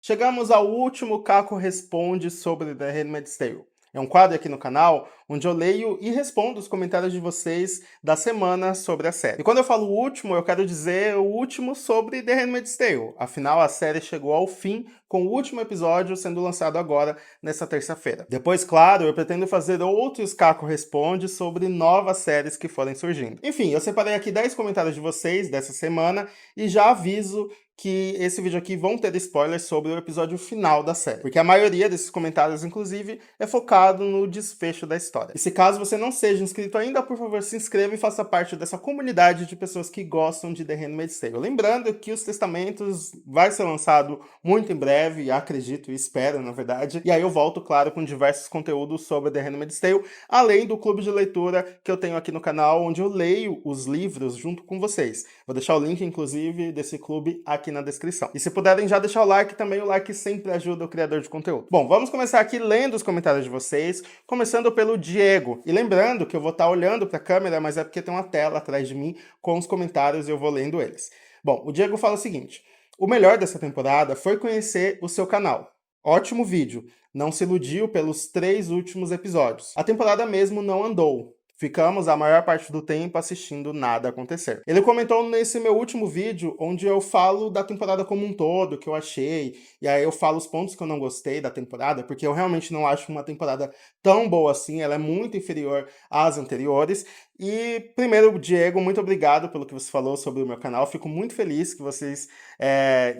Chegamos ao último Caco Responde sobre The Handmaid's Tale. É um quadro aqui no canal onde eu leio e respondo os comentários de vocês da semana sobre a série. E quando eu falo último, eu quero dizer o último sobre The Handmaid's Tale. Afinal, a série chegou ao fim com o último episódio sendo lançado agora, nessa terça-feira. Depois, claro, eu pretendo fazer outros Caco Responde sobre novas séries que forem surgindo. Enfim, eu separei aqui 10 comentários de vocês dessa semana e já aviso que esse vídeo aqui vão ter spoilers sobre o episódio final da série, porque a maioria desses comentários, inclusive, é focado no desfecho da história. E se caso você não seja inscrito ainda, por favor, se inscreva e faça parte dessa comunidade de pessoas que gostam de The Handmaid's Tale. Lembrando que Os Testamentos vai ser lançado muito em breve, acredito e espero, na verdade, e aí eu volto, claro, com diversos conteúdos sobre The Handmaid's Tale, além do clube de leitura que eu tenho aqui no canal, onde eu leio os livros junto com vocês. Vou deixar o link, inclusive, desse clube aqui na descrição. E se puderem já deixar o like também, o like sempre ajuda o criador de conteúdo. Bom, vamos começar aqui lendo os comentários de vocês, começando pelo Diego. E lembrando que eu vou estar olhando para a câmera, mas é porque tem uma tela atrás de mim com os comentários e eu vou lendo eles. Bom, o Diego fala o seguinte: o melhor dessa temporada foi conhecer o seu canal. Ótimo vídeo. Não se iludiu pelos 3 últimos episódios. A temporada mesmo não andou. Ficamos a maior parte do tempo assistindo nada acontecer. Ele comentou nesse meu último vídeo, onde eu falo da temporada como um todo, o que eu achei, e aí eu falo os pontos que eu não gostei da temporada, porque eu realmente não acho uma temporada tão boa assim, ela é muito inferior às anteriores. E, primeiro, Diego, muito obrigado pelo que você falou sobre o meu canal, fico muito feliz que vocês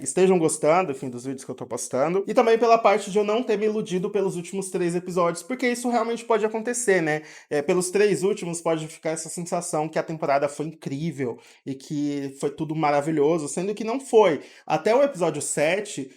estejam gostando, enfim, dos vídeos que eu tô postando, e também pela parte de eu não ter me iludido pelos últimos 3 episódios, porque isso realmente pode acontecer, né? Pelos 3 últimos pode ficar essa sensação que a temporada foi incrível e que foi tudo maravilhoso, sendo que não foi. Até o episódio 7,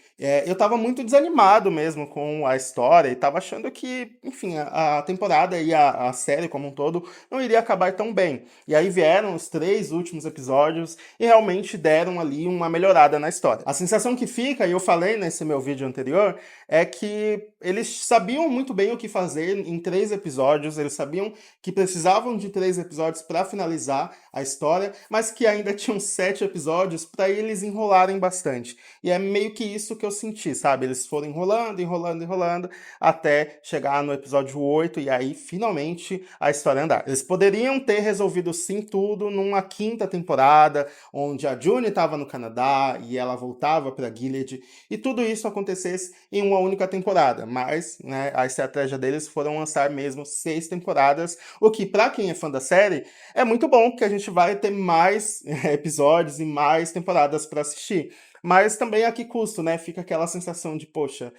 eu tava muito desanimado mesmo com a história e tava achando que, enfim, a temporada e a série como um todo não iria acabar tão bem. E aí vieram os 3 últimos episódios e realmente deram ali uma melhorada na história. A sensação que fica, e eu falei nesse meu vídeo anterior, é que eles sabiam muito bem o que fazer em 3 episódios, eles sabiam que precisavam de 3 episódios para finalizar a história, mas que ainda tinham 7 episódios para eles enrolarem bastante. E é meio que isso que eu senti, sabe? Eles foram enrolando, enrolando, enrolando, até chegar no episódio 8 e aí finalmente a história andar. Eles poderiam ter resolvido sim tudo numa 5ª temporada, onde a June estava no Canadá e ela voltava para Gilead, e tudo isso acontecesse em uma única temporada, mas né, a estratégia deles foram lançar mesmo 6 temporadas, o que para quem é fã da série é muito bom, porque a gente vai ter mais episódios e mais temporadas para assistir. Mas também a que custo, né? Fica aquela sensação de, poxa,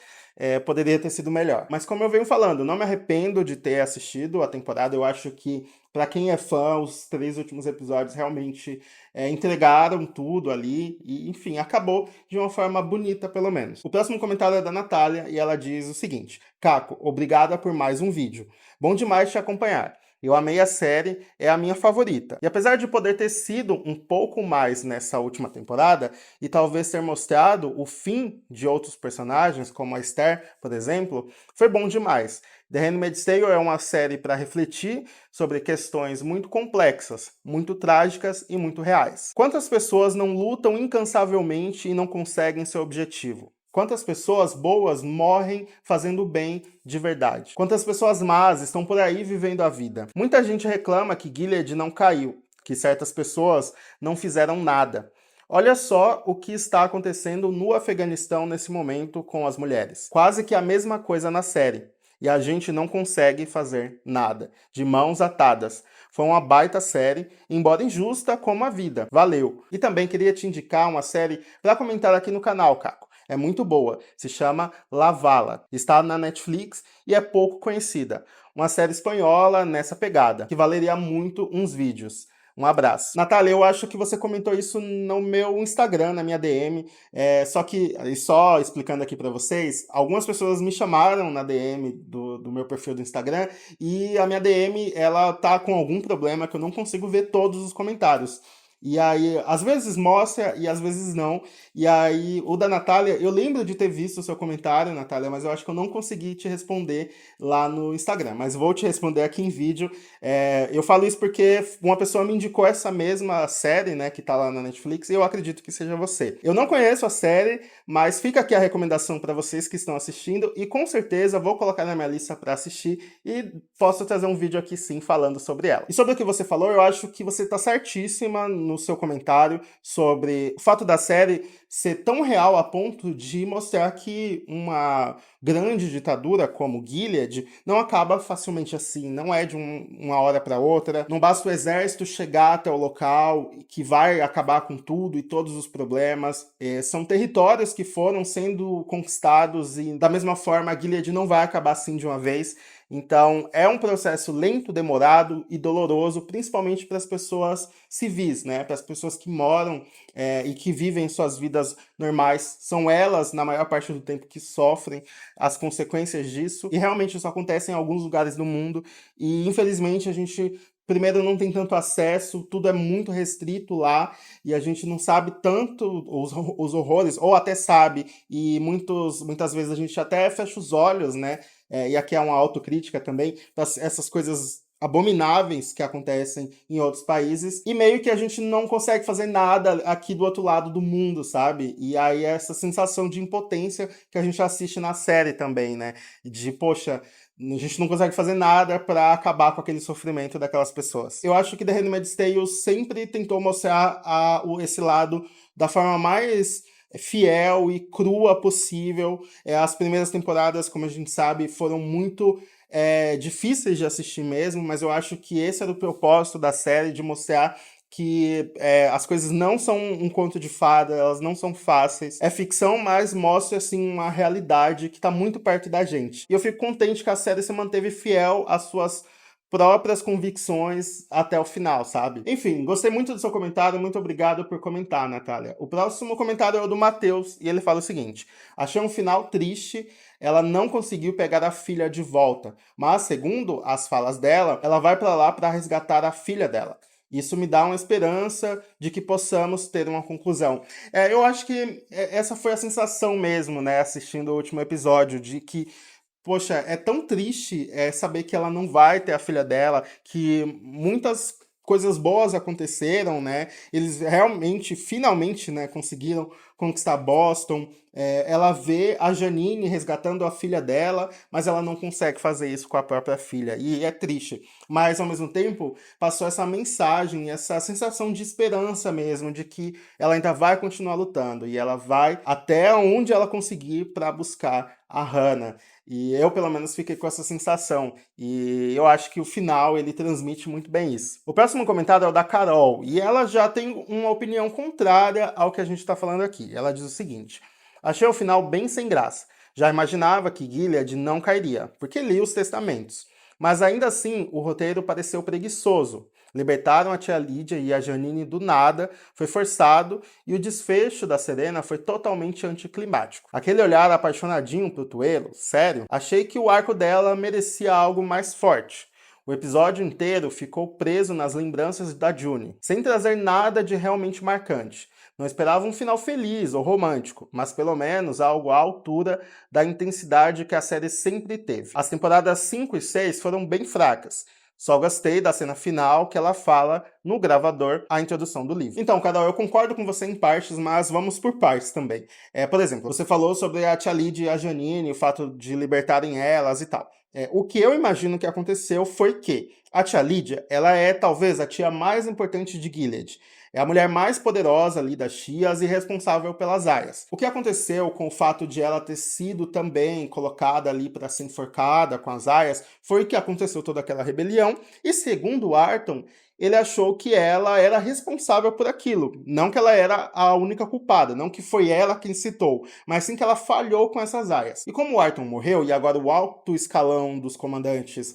poderia ter sido melhor. Mas como eu venho falando, não me arrependo de ter assistido a temporada. Eu acho que, para quem é fã, os 3 últimos episódios realmente entregaram tudo ali. E, enfim, acabou de uma forma bonita, pelo menos. O próximo comentário é da Natália e ela diz o seguinte: Caco, obrigada por mais um vídeo. Bom demais te acompanhar. Eu amei a série, é a minha favorita. E apesar de poder ter sido um pouco mais nessa última temporada, e talvez ter mostrado o fim de outros personagens, como a Esther, por exemplo, foi bom demais. The Handmaid's Tale é uma série para refletir sobre questões muito complexas, muito trágicas e muito reais. Quantas pessoas não lutam incansavelmente e não conseguem seu objetivo? Quantas pessoas boas morrem fazendo bem de verdade? Quantas pessoas más estão por aí vivendo a vida? Muita gente reclama que Gilead não caiu, que certas pessoas não fizeram nada. Olha só o que está acontecendo no Afeganistão nesse momento com as mulheres. Quase que a mesma coisa na série. E a gente não consegue fazer nada. De mãos atadas. Foi uma baita série, embora injusta como a vida. Valeu! E também queria te indicar uma série para comentar aqui no canal, Caco. É muito boa, se chama La Vala, está na Netflix e é pouco conhecida. Uma série espanhola nessa pegada, que valeria muito uns vídeos. Um abraço. Natália, eu acho que você comentou isso no meu Instagram, na minha DM, só explicando aqui pra vocês, algumas pessoas me chamaram na DM do meu perfil do Instagram e a minha DM, ela tá com algum problema que eu não consigo ver todos os comentários. e aí às vezes mostra e às vezes não. E aí o da Natália, eu lembro de ter visto o seu comentário, Natália, mas eu acho que eu não consegui te responder lá no Instagram, mas vou te responder aqui em vídeo. Eu falo isso porque uma pessoa me indicou essa mesma série, né, que tá lá na Netflix, e eu acredito que seja você. Eu não conheço a série, mas fica aqui a recomendação para vocês que estão assistindo, e com certeza vou colocar na minha lista para assistir, e posso trazer um vídeo aqui sim falando sobre ela. E sobre o que você falou, eu acho que você tá certíssima no seu comentário sobre o fato da série ser tão real a ponto de mostrar que uma grande ditadura como Gilead não acaba facilmente assim, não é de uma hora para outra, não basta o exército chegar até o local que vai acabar com tudo e todos os problemas. São territórios que foram sendo conquistados e da mesma forma a Gilead não vai acabar assim de uma vez. Então, é um processo lento, demorado e doloroso, principalmente para as pessoas civis, né? Para as pessoas que moram e que vivem suas vidas normais. São elas, na maior parte do tempo, que sofrem as consequências disso. E realmente isso acontece em alguns lugares do mundo. E, infelizmente, a gente primeiro não tem tanto acesso, tudo é muito restrito lá e a gente não sabe tanto os horrores, ou até sabe, e muitas vezes a gente até fecha os olhos, né? E aqui é uma autocrítica também, essas coisas abomináveis que acontecem em outros países, e meio que a gente não consegue fazer nada aqui do outro lado do mundo, sabe? E aí é essa sensação de impotência que a gente assiste na série também, né? De, poxa, a gente não consegue fazer nada para acabar com aquele sofrimento daquelas pessoas. Eu acho que The Handmaid's Tale sempre tentou mostrar esse lado da forma mais fiel e crua possível. As primeiras temporadas, como a gente sabe, foram muito difíceis de assistir mesmo, mas eu acho que esse era o propósito da série, de mostrar que as coisas não são um conto de fada, elas não são fáceis. É ficção, mas mostra assim uma realidade que está muito perto da gente. E eu fico contente que a série se manteve fiel às suas próprias convicções até o final, sabe? Enfim, gostei muito do seu comentário, muito obrigado por comentar, Natália. O próximo comentário é o do Matheus, e ele fala o seguinte: achei um final triste, ela não conseguiu pegar a filha de volta, mas, segundo as falas dela, ela vai pra lá para resgatar a filha dela. Isso me dá uma esperança de que possamos ter uma conclusão. Eu acho que essa foi a sensação mesmo, né, assistindo o último episódio, de que poxa, é tão triste saber que ela não vai ter a filha dela, que muitas coisas boas aconteceram, né? Eles realmente, finalmente, né, conseguiram conquistar Boston. Ela vê a Janine resgatando a filha dela, mas ela não consegue fazer isso com a própria filha. E é triste. Mas, ao mesmo tempo, passou essa mensagem, essa sensação de esperança mesmo, de que ela ainda vai continuar lutando. E ela vai até onde ela conseguir para buscar a Hannah. E eu, pelo menos, fiquei com essa sensação. E eu acho que o final, ele transmite muito bem isso. O próximo comentário é o da Carol. E ela já tem uma opinião contrária ao que a gente está falando aqui. Ela diz o seguinte: achei o final bem sem graça. Já imaginava que Gilead não cairia, porque li os testamentos. Mas ainda assim, o roteiro pareceu preguiçoso. Libertaram a tia Lídia e a Janine do nada, foi forçado, e o desfecho da Serena foi totalmente anticlimático. Aquele olhar apaixonadinho pro Tuelo, sério, achei que o arco dela merecia algo mais forte. O episódio inteiro ficou preso nas lembranças da June, sem trazer nada de realmente marcante. Não esperava um final feliz ou romântico, mas pelo menos algo à altura da intensidade que a série sempre teve. As temporadas 5 e 6 foram bem fracas. Só gostei da cena final que ela fala no gravador a introdução do livro. Então, Carol, eu concordo com você em partes, mas vamos por partes também. Por exemplo, você falou sobre a tia Lídia e a Janine, o fato de libertarem elas e tal. O que eu imagino que aconteceu foi que a tia Lídia, ela é talvez a tia mais importante de Gilead. É a mulher mais poderosa ali das tias e responsável pelas aias. O que aconteceu com o fato de ela ter sido também colocada ali para ser enforcada com as aias foi que aconteceu toda aquela rebelião e, segundo Arton, ele achou que ela era responsável por aquilo. Não que ela era a única culpada, não que foi ela quem incitou, mas sim que ela falhou com essas aias. E como o Arton morreu e agora o alto escalão dos comandantes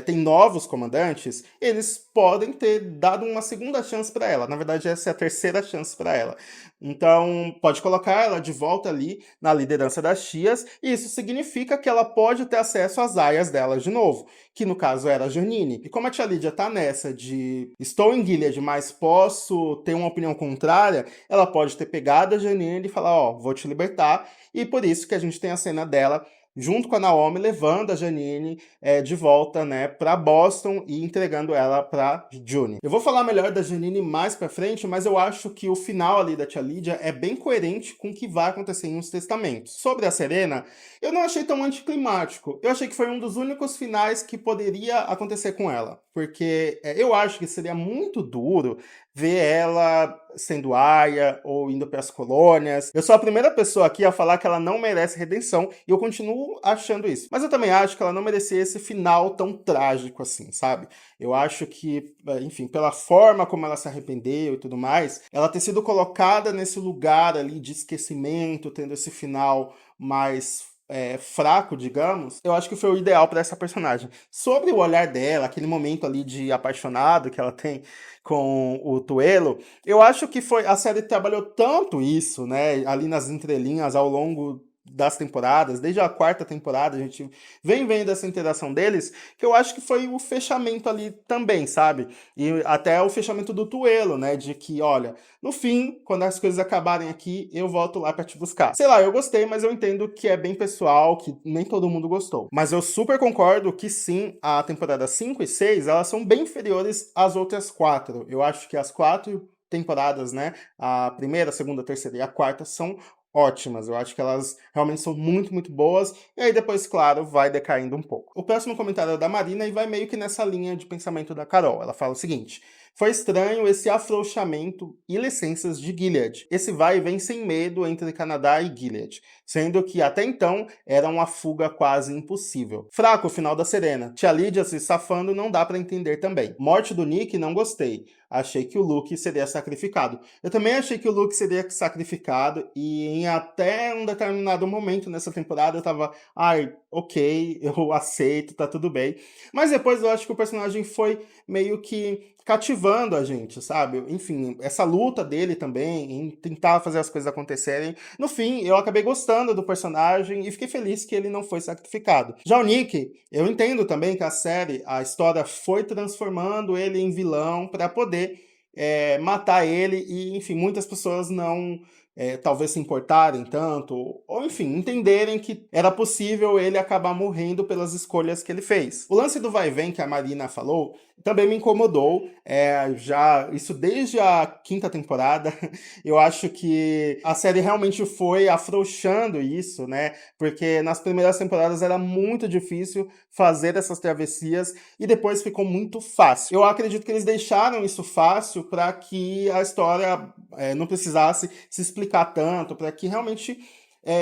tem novos comandantes, eles podem ter dado uma segunda chance para ela. Na verdade, essa é a terceira chance para ela. Então, pode colocar ela de volta ali na liderança das Tias, e isso significa que ela pode ter acesso às aias dela de novo, que no caso era a Janine. E como a tia Lídia tá nessa de estou em Gilead, mas posso ter uma opinião contrária, ela pode ter pegado a Janine e falar, ó, vou te libertar, e por isso que a gente tem a cena dela junto com a Naomi, levando a Janine de volta, né, para Boston e entregando ela para June. Eu vou falar melhor da Janine mais para frente, mas eu acho que o final ali da tia Lídia é bem coerente com o que vai acontecer nos testamentos. Sobre a Serena, eu não achei tão anticlimático. Eu achei que foi um dos únicos finais que poderia acontecer com ela, porque eu acho que seria muito duro ver ela sendo aia ou indo para as colônias. Eu sou a primeira pessoa aqui a falar que ela não merece redenção e eu continuo achando isso. Mas eu também acho que ela não merecia esse final tão trágico assim, sabe? Eu acho que, enfim, pela forma como ela se arrependeu e tudo mais, ela ter sido colocada nesse lugar ali de esquecimento, tendo esse final mais fraco, digamos, eu acho que foi o ideal para essa personagem. Sobre o olhar dela, aquele momento ali de apaixonado que ela tem com o Tuelo, eu acho que a série trabalhou tanto isso, né, ali nas entrelinhas ao longo das temporadas, desde a quarta temporada, a gente vem vendo essa interação deles, que eu acho que foi o fechamento ali também, sabe? E até o fechamento do Tuelo, né? De que, olha, no fim, quando as coisas acabarem aqui, eu volto lá pra te buscar. Sei lá, eu gostei, mas eu entendo que é bem pessoal, que nem todo mundo gostou. Mas eu super concordo que sim, a temporada 5 e 6, elas são bem inferiores às outras 4. Eu acho que as 4 temporadas, né? A primeira, a segunda, a terceira e a quarta são ótimas. Eu acho que elas realmente são muito, muito boas. E aí depois, claro, vai decaindo um pouco. O próximo comentário é da Marina e vai meio que nessa linha de pensamento da Carol. Ela fala o seguinte: foi estranho esse afrouxamento e licenças de Gilead. Esse vai e vem sem medo entre Canadá e Gilead, sendo que até então era uma fuga quase impossível. Fraco o final da Serena. Tia Lídia se safando não dá pra entender também. Morte do Nick não gostei. Achei que o Luke seria sacrificado. Eu também achei que o Luke seria sacrificado e em até um determinado momento nessa temporada eu tava, ai, ok, eu aceito, tá tudo bem. Mas depois eu acho que o personagem foi meio que cativando a gente, sabe? Enfim, essa luta dele também em tentar fazer as coisas acontecerem. No fim, eu acabei gostando do personagem e fiquei feliz que ele não foi sacrificado. Já o Nick, eu entendo também que a história foi transformando ele em vilão para poder matar ele e, enfim, muitas pessoas não talvez se importarem tanto, ou enfim, entenderem que era possível ele acabar morrendo pelas escolhas que ele fez. O lance do vai e vem que a Marina falou também me incomodou, já isso desde a quinta temporada. Eu acho que a série realmente foi afrouxando isso, né? Porque nas primeiras temporadas era muito difícil fazer essas travessias e depois ficou muito fácil. Eu acredito que eles deixaram isso fácil para que a história não precisasse se explicar tanto, para que realmente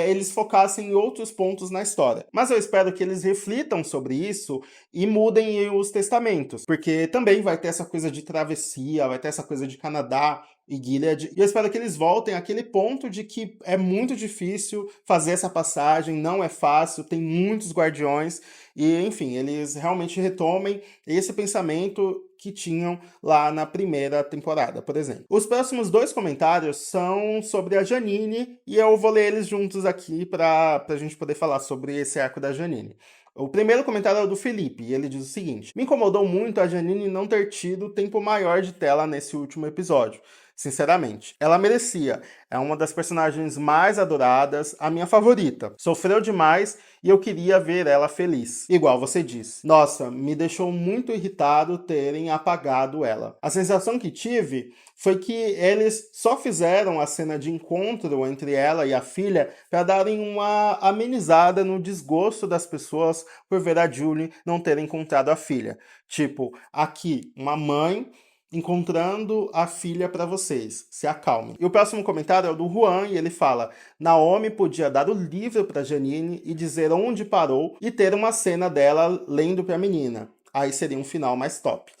eles focassem em outros pontos na história. Mas eu espero que eles reflitam sobre isso e mudem os testamentos, porque também vai ter essa coisa de travessia, vai ter essa coisa de Canadá e Gilead, e eu espero que eles voltem àquele ponto de que é muito difícil fazer essa passagem, não é fácil, tem muitos guardiões, e enfim, eles realmente retomem esse pensamento que tinham lá na primeira temporada, por exemplo. Os próximos 2 comentários são sobre a Janine, e eu vou ler eles juntos aqui para a gente poder falar sobre esse arco da Janine. O primeiro comentário é o do Felipe, e ele diz o seguinte: me incomodou muito a Janine não ter tido tempo maior de tela nesse último episódio. Sinceramente, ela merecia. É uma das personagens mais adoradas, a minha favorita. Sofreu demais e eu queria ver ela feliz. Igual você disse. Nossa, me deixou muito irritado terem apagado ela. A sensação que tive foi que eles só fizeram a cena de encontro entre ela e a filha para darem uma amenizada no desgosto das pessoas por ver a Julie não ter encontrado a filha. Tipo, aqui, uma mãe encontrando a filha para vocês. Se acalmem. E o próximo comentário é o do Juan e ele fala: Naomi podia dar o livro para Janine e dizer onde parou e ter uma cena dela lendo para a menina. Aí seria um final mais top.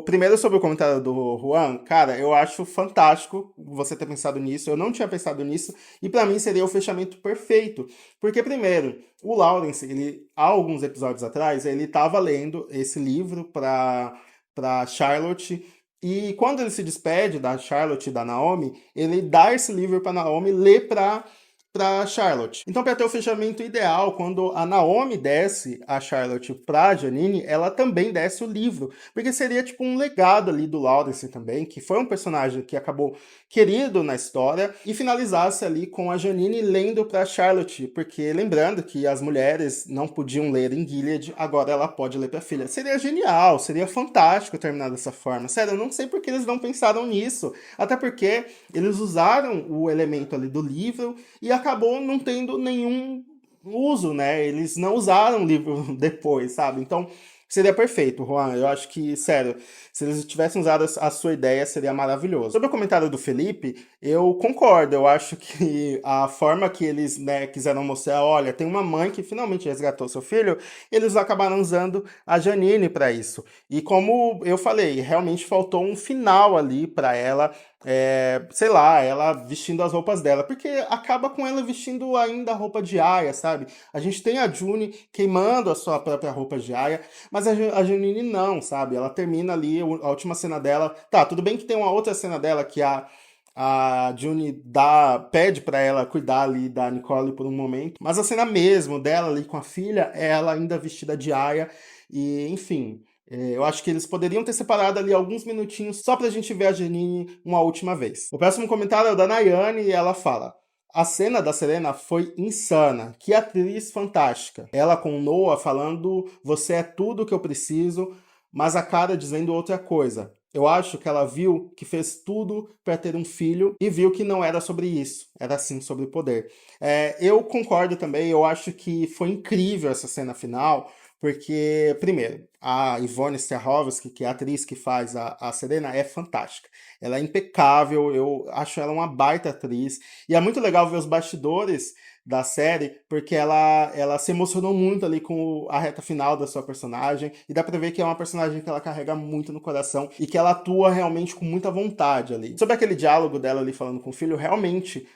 Primeiro sobre o comentário do Juan, cara, eu acho fantástico você ter pensado nisso. Eu não tinha pensado nisso e pra mim seria o fechamento perfeito, porque primeiro, o Lawrence, ele há alguns episódios atrás, ele estava lendo esse livro para Charlotte e quando ele se despede da Charlotte e da Naomi, ele dá esse livro para Naomi ler para Charlotte. Então, para ter o fechamento ideal, quando a Naomi desce a Charlotte para Janine, ela também desce o livro, porque seria tipo um legado ali do Lawrence também, que foi um personagem que acabou querido na história, e finalizasse ali com a Janine lendo para Charlotte, porque lembrando que as mulheres não podiam ler em Gilead, agora ela pode ler para a filha. Seria genial, seria fantástico terminar dessa forma. Sério, eu não sei porque eles não pensaram nisso, até porque eles usaram o elemento ali do livro e acabou não tendo nenhum uso, né? Eles não usaram o livro depois, sabe? Então, seria perfeito, Juan. Eu acho que, sério, se eles tivessem usado a sua ideia, seria maravilhoso. Sobre o comentário do Felipe, eu concordo. Eu acho que a forma que eles, né, quiseram mostrar, olha, tem uma mãe que finalmente resgatou seu filho, eles acabaram usando a Janine para isso. E como eu falei, realmente faltou um final ali para ela, sei lá, ela vestindo as roupas dela, porque acaba com ela vestindo ainda a roupa de Aya, sabe? A gente tem a June queimando a sua própria roupa de Aya, mas a Janine não, sabe? Ela termina ali, a última cena dela. Tá, tudo bem que tem uma outra cena dela que a June pede pra ela cuidar ali da Nicole por um momento, mas a cena mesmo dela ali com a filha é ela ainda vestida de Aya, e enfim. Eu acho que eles poderiam ter separado ali alguns minutinhos só pra gente ver a Janine uma última vez. O próximo comentário é o da Nayane e ela fala: a cena da Serena foi insana. Que atriz fantástica. Ela com o Noah falando: você é tudo que eu preciso, mas a cara dizendo outra coisa. Eu acho que ela viu que fez tudo para ter um filho e viu que não era sobre isso, era sim sobre poder. Eu concordo também, eu acho que foi incrível essa cena final, porque, primeiro, a Ivone Strahovski, que é a atriz que faz a Serena, é fantástica. Ela é impecável, eu acho ela uma baita atriz. E é muito legal ver os bastidores da série, porque ela se emocionou muito ali com a reta final da sua personagem, e dá pra ver que é uma personagem que ela carrega muito no coração e que ela atua realmente com muita vontade ali. Sobre aquele diálogo dela ali falando com o filho, realmente,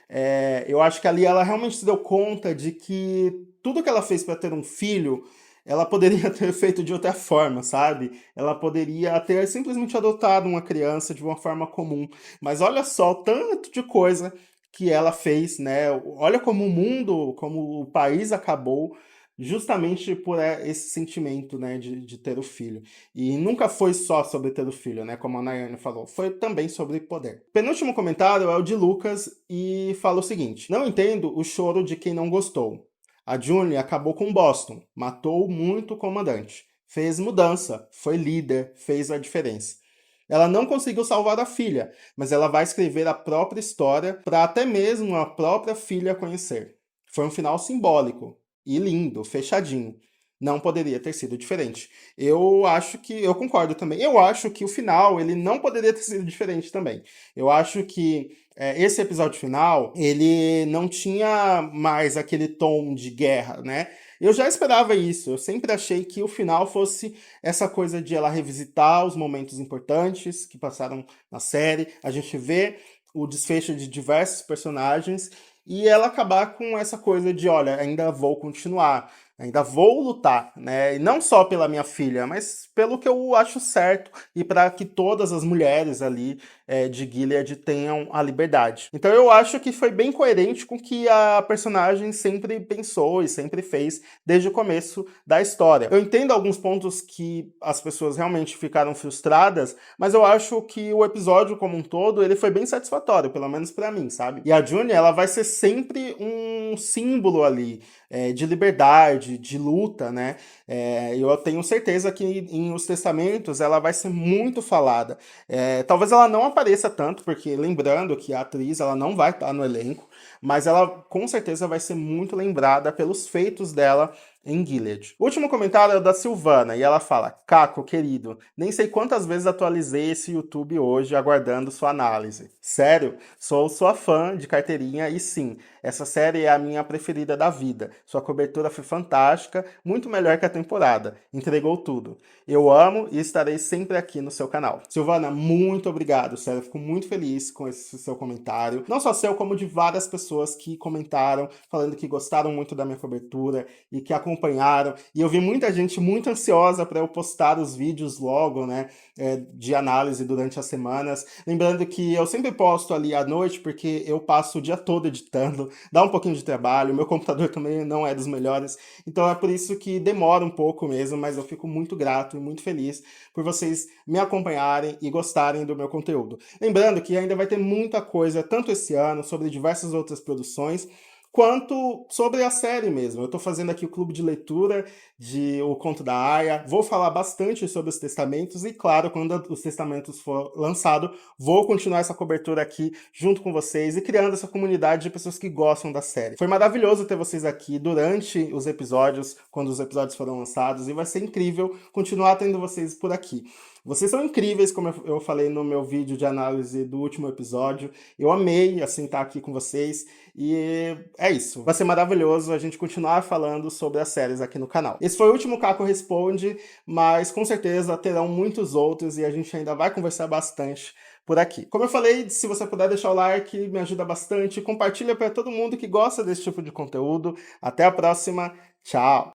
eu acho que ali ela realmente se deu conta de que tudo que ela fez para ter um filho ela poderia ter feito de outra forma, sabe? Ela poderia ter simplesmente adotado uma criança de uma forma comum. Mas olha só o tanto de coisa que ela fez, né? Olha como o mundo, como o país acabou justamente por esse sentimento, né, de ter o filho. E nunca foi só sobre ter o filho, né, como a Nayane falou, foi também sobre poder. Penúltimo comentário é o de Lucas e fala o seguinte: não entendo o choro de quem não gostou. A June acabou com Boston, matou muito o comandante, fez mudança, foi líder, fez a diferença. Ela não conseguiu salvar a filha, mas ela vai escrever a própria história para até mesmo a própria filha conhecer. Foi um final simbólico e lindo, fechadinho. Não poderia ter sido diferente. Eu concordo também. Eu acho que o final ele não poderia ter sido diferente também. Eu acho que esse episódio final ele não tinha mais aquele tom de guerra, né? Eu já esperava isso. Eu sempre achei que o final fosse essa coisa de ela revisitar os momentos importantes que passaram na série, a gente vê o desfecho de diversos personagens e ela acabar com essa coisa de, olha, ainda vou continuar, ainda vou lutar, né? E não só pela minha filha, mas pelo que eu acho certo e para que todas as mulheres ali de Gilead tenham a liberdade. Então eu acho que foi bem coerente com o que a personagem sempre pensou e sempre fez desde o começo da história. Eu entendo alguns pontos que as pessoas realmente ficaram frustradas, mas eu acho que o episódio como um todo, ele foi bem satisfatório, pelo menos pra mim, sabe? E a June, ela vai ser sempre um símbolo ali de liberdade, de luta, né? Eu tenho certeza que em Os Testamentos ela vai ser muito falada. Talvez ela não apareça tanto, porque lembrando que a atriz ela não vai estar no elenco, mas ela com certeza vai ser muito lembrada pelos feitos dela em Gilead. O último comentário é da Silvana, e ela fala: Caco, querido, nem sei quantas vezes atualizei esse YouTube hoje aguardando sua análise. Sério, sou sua fã de carteirinha e sim, essa série é a minha preferida da vida. Sua cobertura foi fantástica, muito melhor que a temporada. Entregou tudo. Eu amo e estarei sempre aqui no seu canal. Silvana, muito obrigado, sério, eu fico muito feliz com esse seu comentário. Não só seu, como de várias pessoas que comentaram, falando que gostaram muito da minha cobertura e que acompanharam. E eu vi muita gente muito ansiosa para eu postar os vídeos logo, né, de análise durante as semanas. Lembrando que eu sempre posto ali à noite, porque eu passo o dia todo editando, dá um pouquinho de trabalho, meu computador também não é dos melhores, então é por isso que demora um pouco mesmo, mas eu fico muito grato e muito feliz por vocês me acompanharem e gostarem do meu conteúdo. Lembrando que ainda vai ter muita coisa, tanto esse ano, sobre diversas outras produções, quanto sobre a série mesmo. Eu estou fazendo aqui o clube de leitura de O Conto da Aia, vou falar bastante sobre os testamentos e, claro, quando os testamentos for lançado, vou continuar essa cobertura aqui junto com vocês e criando essa comunidade de pessoas que gostam da série. Foi maravilhoso ter vocês aqui durante os episódios, quando os episódios foram lançados, e vai ser incrível continuar tendo vocês por aqui. Vocês são incríveis, como eu falei no meu vídeo de análise do último episódio. Eu amei, assim, estar aqui com vocês. E é isso. Vai ser maravilhoso a gente continuar falando sobre as séries aqui no canal. Esse foi o último Caco Responde, mas com certeza terão muitos outros e a gente ainda vai conversar bastante por aqui. Como eu falei, se você puder deixar o like, me ajuda bastante. Compartilha para todo mundo que gosta desse tipo de conteúdo. Até a próxima. Tchau!